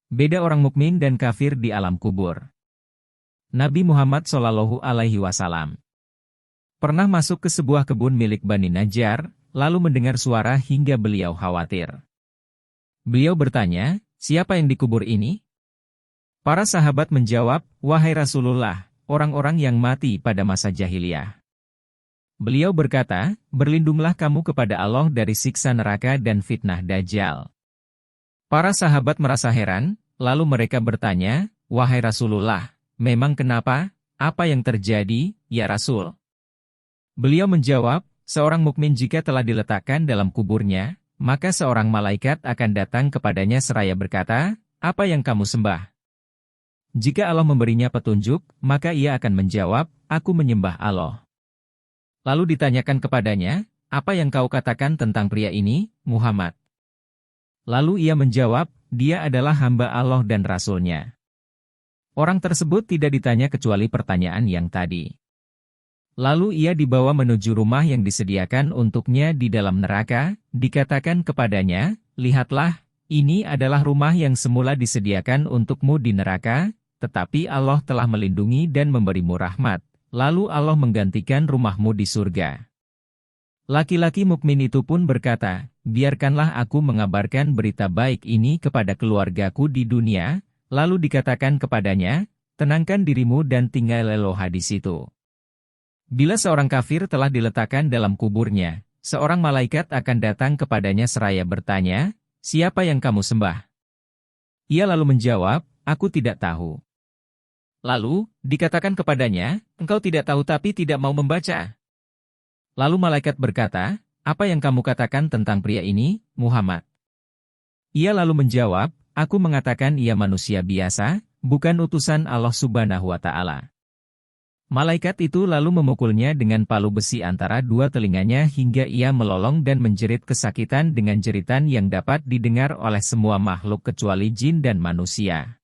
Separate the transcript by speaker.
Speaker 1: Beda orang mukmin dan kafir di alam kubur. Nabi Muhammad SAW pernah masuk ke sebuah kebun milik Bani Najjar, lalu mendengar suara hingga beliau khawatir. Beliau bertanya, siapa yang dikubur ini? Para sahabat menjawab, wahai Rasulullah, orang-orang yang mati pada masa jahiliyah. Beliau berkata, berlindunglah kamu kepada Allah dari siksa neraka dan fitnah Dajjal. Para sahabat merasa heran, lalu mereka bertanya, wahai Rasulullah, memang kenapa? Apa yang terjadi, ya Rasul? Beliau menjawab, seorang mukmin jika telah diletakkan dalam kuburnya, maka seorang malaikat akan datang kepadanya seraya berkata, apa yang kamu sembah? Jika Allah memberinya petunjuk, maka ia akan menjawab, aku menyembah Allah. Lalu ditanyakan kepadanya, apa yang kau katakan tentang pria ini, Muhammad? Lalu ia menjawab, dia adalah hamba Allah dan Rasul-Nya. Orang tersebut tidak ditanya kecuali pertanyaan yang tadi. Lalu ia dibawa menuju rumah yang disediakan untuknya di dalam neraka, dikatakan kepadanya, lihatlah, ini adalah rumah yang semula disediakan untukmu di neraka, tetapi Allah telah melindungi dan memberimu rahmat, lalu Allah menggantikan rumahmu di surga. Laki-laki mukmin itu pun berkata, biarkanlah aku mengabarkan berita baik ini kepada keluargaku di dunia, lalu dikatakan kepadanya, tenangkan dirimu dan tinggal leloha di situ. Bila seorang kafir telah diletakkan dalam kuburnya, seorang malaikat akan datang kepadanya seraya bertanya, siapa yang kamu sembah? Ia lalu menjawab, aku tidak tahu. Lalu, dikatakan kepadanya, engkau tidak tahu tapi tidak mau membaca. Lalu malaikat berkata, apa yang kamu katakan tentang pria ini, Muhammad? Ia lalu menjawab, aku mengatakan ia manusia biasa, bukan utusan Allah Subhanahu wa Ta'ala. Malaikat itu lalu memukulnya dengan palu besi antara dua telinganya hingga ia melolong dan menjerit kesakitan dengan jeritan yang dapat didengar oleh semua makhluk kecuali jin dan manusia.